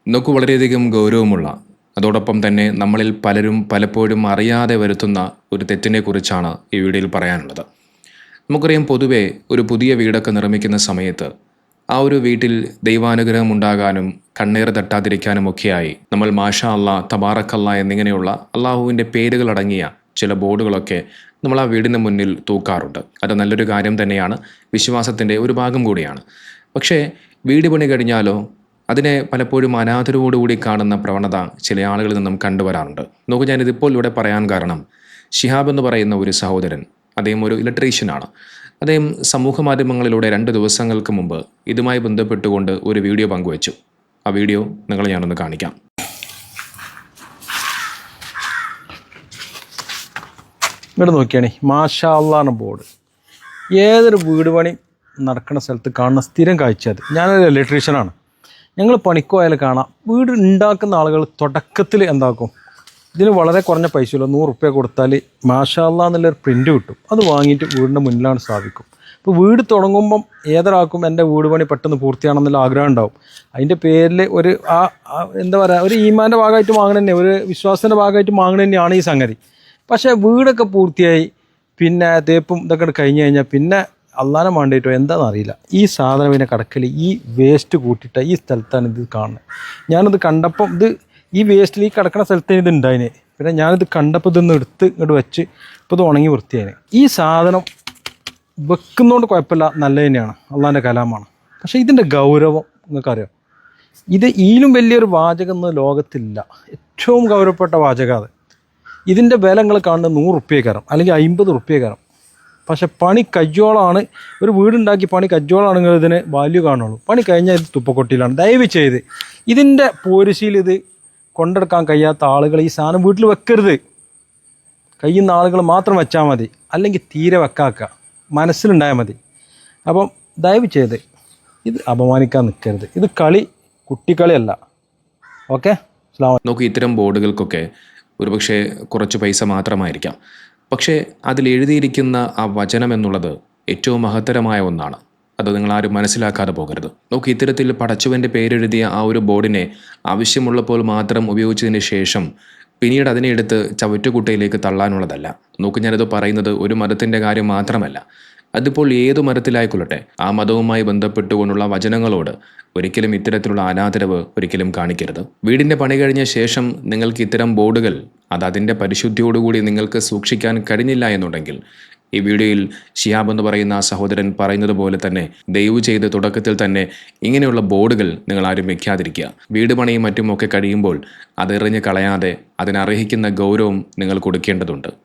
ഇന്നൊക്കെ വളരെയധികം ഗൗരവമുള്ള, അതോടൊപ്പം തന്നെ നമ്മളിൽ പലരും പലപ്പോഴും അറിയാതെ വരുത്തുന്ന ഒരു തെറ്റിനെക്കുറിച്ചാണ് ഈ വീഡിയോയിൽ പറയാനുള്ളത്. നമുക്കറിയാം, പൊതുവെ ഒരു പുതിയ വീടൊക്കെ നിർമ്മിക്കുന്ന സമയത്ത് ആ ഒരു വീട്ടിൽ ദൈവാനുഗ്രഹം ഉണ്ടാകാനും കണ്ണീർ തട്ടാതിരിക്കാനുമൊക്കെയായി നമ്മൾ മാഷാ അല്ലാ, തബാറക്കല്ലാ എന്നിങ്ങനെയുള്ള അള്ളാഹുവിൻ്റെ പേരുകളടങ്ങിയ ചില ബോർഡുകളൊക്കെ നമ്മൾ ആ വീടിന് മുന്നിൽ തൂക്കാറുണ്ട്. അത് നല്ലൊരു കാര്യം തന്നെയാണ്, വിശ്വാസത്തിൻ്റെ ഒരു ഭാഗം കൂടിയാണ്. പക്ഷേ വീട് പണി കഴിഞ്ഞാലോ അതിനെ പലപ്പോഴും അനാദരവോടുകൂടി കാണുന്ന പ്രവണത ചില ആളുകളിൽ നിന്നും കണ്ടുവരാറുണ്ട്. നോക്കൂ, ഞാനിതിപ്പോൾ ഇവിടെ പറയാൻ കാരണം, ഷിഹാബ് എന്ന് പറയുന്ന ഒരു സഹോദരൻ, അദ്ദേഹം ഒരു ഇലക്ട്രീഷ്യനാണ്. അദ്ദേഹം സമൂഹ മാധ്യമങ്ങളിലൂടെ 2 ദിവസങ്ങൾക്ക് മുമ്പ് ഇതുമായി ബന്ധപ്പെട്ടുകൊണ്ട് ഒരു വീഡിയോ പങ്കുവച്ചു. ആ വീഡിയോ നിങ്ങളെ ഞാനൊന്ന് കാണിക്കാം. ഇവിടെ നോക്കിയാണേ, മാഷാ അല്ലാഹ് ബോർഡ്. ഏതൊരു വീട് പണി നടക്കുന്ന സ്ഥലത്ത് കാണുന്ന സ്ഥിരം കാഴ്ച അത്. ഞാനൊരു ഇലക്ട്രീഷ്യനാണ്. ഞങ്ങൾ പണിക്കോയാലും കാണാം, വീട് ഉണ്ടാക്കുന്ന ആളുകൾ തുടക്കത്തിൽ എന്താക്കും, ഇതിന് വളരെ കുറഞ്ഞ പൈസയുള്ളൂ, 100 റുപ്യ കൊടുത്താൽ മാഷാ അല്ലാഹ് എന്നുള്ളൊരു പ്രിൻ്റ് കിട്ടും. അത് വാങ്ങിയിട്ട് വീടിൻ്റെ മുന്നിലാണ് സ്ഥാപിക്കും. ഇപ്പോൾ വീട് തുടങ്ങുമ്പം ഏതൊരാൾക്കും എൻ്റെ വീട് പണി പെട്ടെന്ന് പൂർത്തിയാണെന്നുള്ള ആഗ്രഹം ഉണ്ടാവും. അതിൻ്റെ പേരിൽ ഒരു എന്താ പറയുക, ഒരു ഈമാൻ്റെ ഭാഗമായിട്ട് വാങ്ങണ തന്നെ, ഒരു വിശ്വാസത്തിൻ്റെ ഭാഗമായിട്ട് വാങ്ങണ തന്നെയാണ് ഈ സംഗതി. പക്ഷേ വീടൊക്കെ പൂർത്തിയായി പിന്നെ തേപ്പും ഇതൊക്കെ കഴിഞ്ഞ് കഴിഞ്ഞാൽ പിന്നെ അള്ളാനെ വേണ്ടിയിട്ടോ എന്താണെന്ന് അറിയില്ല, ഈ സാധനം പിന്നെ കടക്കൽ ഈ വേസ്റ്റ് കൂട്ടിയിട്ട് ഈ സ്ഥലത്താണ് ഇത് കാണുന്നത്. ഞാനത് കണ്ടപ്പം ഈ വേസ്റ്റിൽ ഈ കിടക്കുന്ന സ്ഥലത്ത് ഇത് ഉണ്ടായിന്. പിന്നെ ഞാനിത് കണ്ടപ്പോൾ ഇതൊന്ന് എടുത്ത് ഇങ്ങോട്ട് വെച്ച് ഇപ്പോൾ ഇത് ഉണങ്ങി വൃത്തിയായിന്. ഈ സാധനം വെക്കുന്നതുകൊണ്ട് കുഴപ്പമില്ല, നല്ല തന്നെയാണ്, അള്ളാൻ്റെ കലാമാണ്. പക്ഷേ ഇതിൻ്റെ ഗൗരവം നിങ്ങൾക്കറിയാം. ഇതിലും വലിയൊരു വാചകം ഒന്നും ലോകത്തില്ല. ഏറ്റവും ഗൗരവപ്പെട്ട വാചകം അത്. ഇതിൻ്റെ വില നിങ്ങൾ കാണുന്നത് 100 റുപ്യ കയറും, അല്ലെങ്കിൽ 50 റുപ്യ കയറും. പക്ഷെ പണി കജ്ജോളാണ്. ഒരു വീടുണ്ടാക്കി പണി കജ്ജോളാണെങ്കിൽ ഇതിന് വാല്യൂ കാണുള്ളൂ. പണി കഴിഞ്ഞാൽ ഇത് തുപ്പക്കൊട്ടിയിലാണ്. ദയവ് ചെയ്ത് ഇതിൻ്റെ പോരിശയിൽ ഇത് കൊണ്ടെടുക്കാൻ കഴിയാത്ത ആളുകൾ ഈ സാധനം വീട്ടിൽ വെക്കരുത്. കഴിയുന്ന ആളുകൾ മാത്രം വെച്ചാൽ മതി, അല്ലെങ്കിൽ തീരെ വെക്കാക്കുക, മനസ്സിലുണ്ടായാൽ മതി. അപ്പം ദയവ് ചെയ്ത് ഇത് അപമാനിക്കാൻ നിൽക്കരുത്. ഇത് കുട്ടിക്കളിയല്ല. ഓക്കെ, നോക്കൂ, ഇത്തരം ബോർഡുകൾക്കൊക്കെ ഒരുപക്ഷെ കുറച്ച് പൈസ മാത്രമായിരിക്കാം. പക്ഷേ അതിലെഴുതിയിരിക്കുന്ന ആ വചനം എന്നുള്ളത് ഏറ്റവും മഹത്തരമായ ഒന്നാണ്. അത് നിങ്ങളാരും മനസ്സിലാക്കാതെ പോകരുത്. നോക്കൂ, ഇത്തരത്തിൽ പടച്ചവൻ്റെ പേരെഴുതിയ ആ ഒരു ബോർഡിനെ ആവശ്യമുള്ളപ്പോൾ മാത്രം ഉപയോഗിച്ചതിന് ശേഷം പിന്നീട് അതിനെ എടുത്ത് ചവറ്റുകുട്ടയിലേക്ക് തള്ളാനുള്ളതല്ല. നോക്കൂ, ഞാനിത് പറയുന്നത് ഒരു മതത്തിൻ്റെ കാര്യം മാത്രമല്ല. അതിപ്പോൾ ഏതു മതത്തിലായിക്കൊള്ളട്ടെ, ആ മതവുമായി ബന്ധപ്പെട്ടുകൊണ്ടുള്ള വചനങ്ങളോട് ഒരിക്കലും ഇത്തരത്തിലുള്ള അനാദരവ് ഒരിക്കലും കാണിക്കരുത്. വീടിൻ്റെ പണി കഴിഞ്ഞ ശേഷം നിങ്ങൾക്ക് ഇത്തരം ബോർഡുകൾ അതിൻ്റെ പരിശുദ്ധിയോടുകൂടി നിങ്ങൾക്ക് സൂക്ഷിക്കാൻ കഴിഞ്ഞില്ല എന്നുണ്ടെങ്കിൽ, ഈ വീഡിയോയിൽ ഷിഹാബ് എന്ന് പറയുന്ന ആ സഹോദരൻ പറയുന്നത് പോലെ തന്നെ ദയവ് ചെയ്ത് തുടക്കത്തിൽ തന്നെ ഇങ്ങനെയുള്ള ബോർഡുകൾ നിങ്ങൾ ആരും വെക്കാതിരിക്കുക. വീട് പണിയും മറ്റുമൊക്കെ കഴിയുമ്പോൾ അതെറിഞ്ഞ് കളയാതെ അതിനർഹിക്കുന്ന ഗൗരവം നിങ്ങൾ കൊടുക്കേണ്ടതുണ്ട്.